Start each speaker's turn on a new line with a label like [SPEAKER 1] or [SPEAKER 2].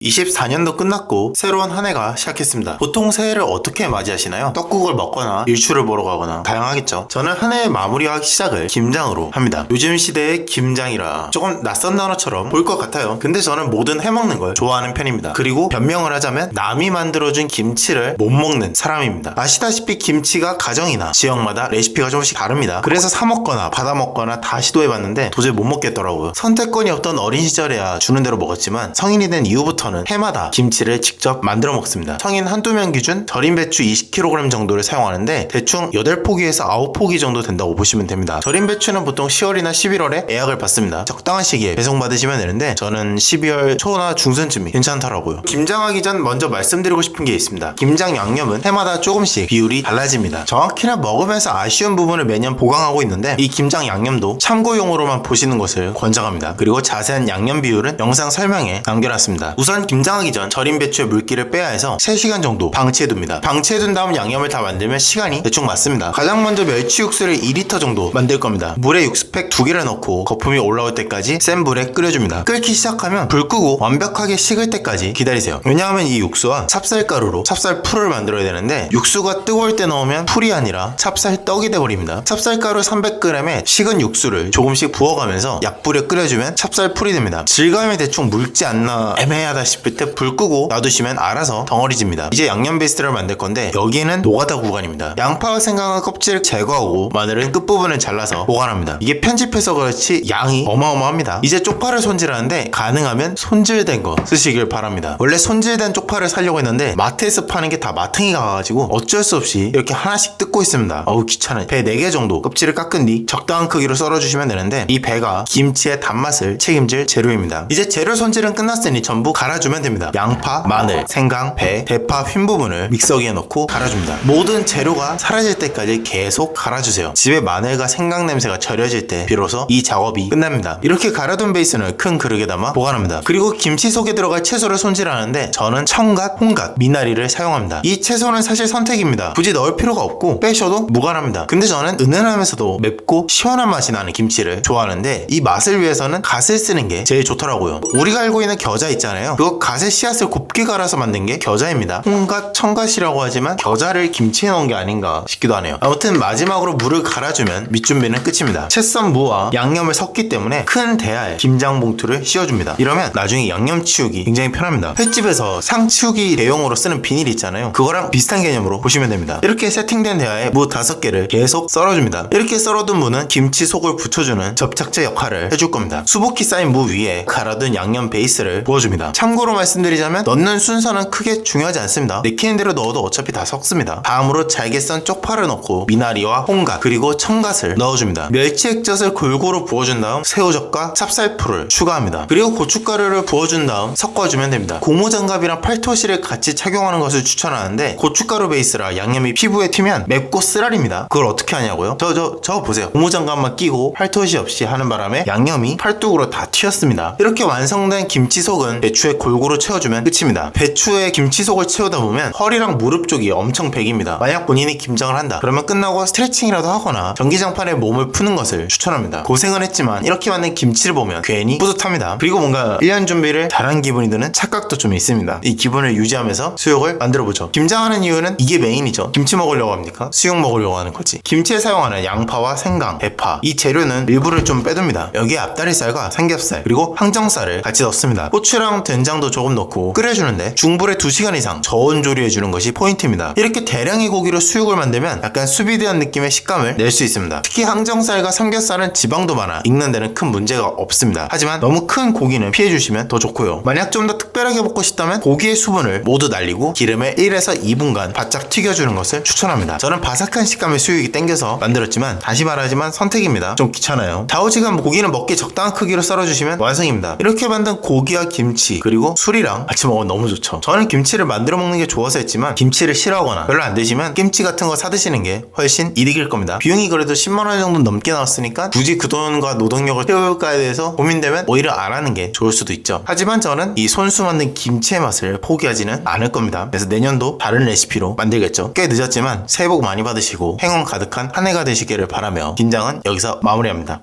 [SPEAKER 1] 24년도 끝났고 새로운 한 해가 시작했습니다. 보통 새해를 어떻게 맞이하시나요? 떡국을 먹거나 일출을 보러 가거나 다양하겠죠. 저는 한 해의 마무리와 시작을 김장으로 합니다. 요즘 시대의 김장이라 조금 낯선 단어처럼 보일 것 같아요. 근데 저는 뭐든 해먹는 걸 좋아하는 편입니다. 그리고 변명을 하자면 남이 만들어준 김치를 못 먹는 사람입니다. 아시다시피 김치가 가정이나 지역마다 레시피가 조금씩 다릅니다. 그래서 사 먹거나 받아 먹거나 다 시도해봤는데 도저히 못 먹겠더라고요. 선택권이 없던 어린 시절에야 주는 대로 먹었지만 성인이 된 이후부터 해마다 김치를 직접 만들어 먹습니다. 성인 한두 명 기준 절임 배추 20kg 정도를 사용하는데 대충 8포기에서 9포기 정도 된다고 보시면 됩니다. 절임 배추는 보통 10월이나 11월에 예약을 받습니다. 적당한 시기에 배송 받으시면 되는데 저는 12월 초나 중순쯤이 괜찮더라고요. 김장하기 전 먼저 말씀드리고 싶은 게 있습니다. 김장 양념은 해마다 조금씩 비율이 달라집니다. 정확히는 먹으면서 아쉬운 부분을 매년 보강하고 있는데 이 김장 양념도 참고용으로만 보시는 것을 권장합니다. 그리고 자세한 양념 비율은 영상 설명에 남겨놨습니다. 우선 김장하기 전 절임 배추의 물기를 빼야 해서 3시간 정도 방치해둡니다. 방치해둔 다음 양념을 다 만들면 시간이 대충 맞습니다. 가장 먼저 멸치 육수를 2리터 정도 만들 겁니다. 물에 육수팩 2개를 넣고 거품이 올라올 때까지 센 불에 끓여줍니다. 끓기 시작하면 불 끄고 완벽하게 식을 때까지 기다리세요. 왜냐하면 이 육수와 찹쌀가루로 찹쌀풀을 만들어야 되는데 육수가 뜨거울 때 넣으면 풀이 아니라 찹쌀떡이 돼버립니다. 찹쌀가루 300g에 식은 육수를 조금씩 부어가면서 약불에 끓여주면 찹쌀풀이 됩니다. 질감이 대충 묽지 않나 애매하다 싶을 때 불 끄고 놔두시면 알아서 덩어리집니다. 이제 양념 베이스를 만들 건데 여기에는 노가다 구간입니다. 양파와 생강은 껍질을 제거하고 마늘은 끝부분을 잘라서 보관합니다. 이게 편집해서 그렇지 양이 어마어마합니다. 이제 쪽파를 손질하는데 가능하면 손질된 거 쓰시길 바랍니다. 원래 손질된 쪽파를 사려고 했는데 마트에서 파는 게 다 마탱이가 가가지고 어쩔 수 없이 이렇게 하나씩 뜯고 있습니다. 어우 귀찮아요. 배 4개 정도 껍질을 깎은 뒤 적당한 크기로 썰어주시면 되는데 이 배가 김치의 단맛을 책임질 재료입니다. 이제 재료 손질은 끝났으니 전부 갈아주면 됩니다. 양파, 마늘, 생강, 배, 대파 휜 부분을 믹서기에 넣고 갈아줍니다. 모든 재료가 사라질 때까지 계속 갈아주세요. 집에 마늘과 생강 냄새가 절여질 때 비로소 이 작업이 끝납니다. 이렇게 갈아둔 베이스는 큰 그릇에 담아 보관합니다. 그리고 김치 속에 들어갈 채소를 손질하는데 저는 청갓, 홍갓, 미나리를 사용합니다. 이 채소는 사실 선택입니다. 굳이 넣을 필요가 없고 빼셔도 무관합니다. 근데 저는 은은하면서도 맵고 시원한 맛이 나는 김치를 좋아하는데 이 맛을 위해서는 갓을 쓰는 게 제일 좋더라고요. 우리가 알고 있는 겨자 있잖아요. 그거 갓의 씨앗을 곱게 갈아서 만든 게 겨자입니다. 홍갓, 청갓이라고 하지만 겨자를 김치에 넣은 게 아닌가 싶기도 하네요. 아무튼 마지막으로 물을 갈아주면 밑준비는 끝입니다. 채 썬 무와 양념을 섞기 때문에 큰 대야에 김장 봉투를 씌워줍니다. 이러면 나중에 양념 치우기 굉장히 편합니다. 횟집에서 상 치우기 대용으로 쓰는 비닐 있잖아요. 그거랑 비슷한 개념으로 보시면 됩니다. 이렇게 세팅된 대야에 무 5개를 계속 썰어줍니다. 이렇게 썰어둔 무는 김치 속을 붙여주는 접착제 역할을 해줄 겁니다. 수북히 쌓인 무 위에 갈아둔 양념 베이스를 부어줍니다. 참고로 말씀드리자면 넣는 순서는 크게 중요하지 않습니다. 내키는 대로 넣어도 어차피 다 섞습니다. 다음으로 잘게 썬 쪽파를 넣고 미나리와 홍갓 그리고 청갓을 넣어줍니다. 멸치 액젓을 골고루 부어준 다음 새우젓과 찹쌀풀을 추가합니다. 그리고 고춧가루를 부어준 다음 섞어주면 됩니다. 고무장갑이랑 팔토시를 같이 착용하는 것을 추천하는데 고춧가루 베이스라 양념이 피부에 튀면 맵고 쓰라립니다. 그걸 어떻게 하냐고요? 저 보세요. 고무장갑만 끼고 팔토시 없이 하는 바람에 양념이 팔뚝으로 다 튀었습니다. 이렇게 완성된 김치속은 배추에 골고루 채워주면 끝입니다. 배추에 김치속을 채우다 보면 허리랑 무릎 쪽이 엄청 배깁니다. 만약 본인이 김장을 한다 그러면 끝나고 스트레칭이라도 하거나 전기장판에 몸을 푸는 것을 추천합니다. 고생은 했지만 이렇게 만든 김치를 보면 괜히 뿌듯합니다. 그리고 뭔가 1년 준비를 잘한 기분이 드는 착각도 좀 있습니다. 이 기분을 유지하면서 수육을 만들어보죠. 김장하는 이유는 이게 메인이죠. 김치 먹으려고 합니까? 수육 먹으려고 하는 거지. 김치에 사용하는 양파와 생강, 대파 이 재료는 일부를 좀 빼둡니다. 여기에 앞다리살과 삼겹살 그리고 항정살을 같이 넣습니다. 고추랑 된장도 조금 넣고 끓여주는데 중불에 2시간 이상 저온 조리해주는 것이 포인트입니다. 이렇게 대량의 고기로 수육을 만들면 약간 수비드한 느낌의 식감을 낼 수 있습니다. 특히 항정살과 삼겹살은 지방도 많아 익는 데는 큰 문제가 없습니다. 하지만 너무 큰 고기는 피해주시면 더 좋고요. 만약 좀 더 특별하게 먹고 싶다면 고기의 수분을 모두 날리고 기름에 1에서 2분간 바짝 튀겨주는 것을 추천합니다. 저는 바삭한 식감의 수육이 땡겨서 만들었지만 다시 말하지만 선택입니다. 좀 귀찮아요. 다오지간 고기는 먹기 적당한 크기로 썰어주시면 완성입니다. 이렇게 만든 고기와 김치 그리고 술이랑 같이 먹으면 너무 좋죠. 저는 김치를 만들어 먹는 게 좋아서 했지만 김치를 싫어하거나 별로 안 드시면 김치 같은 거 사드시는 게 훨씬 이득일 겁니다. 비용이 그래도 10만원 정도 넘게 나왔으니까 굳이 그 돈과 노동력을 태울까에 대해서 고민되면 오히려 안 하는 게 좋을 수도 있죠. 하지만 저는 이 손수 만든 김치의 맛을 포기하지는 않을 겁니다. 그래서 내년도 다른 레시피로 만들겠죠. 꽤 늦었지만 새해 복 많이 받으시고 행운 가득한 한 해가 되시기를 바라며 김장은 여기서 마무리합니다.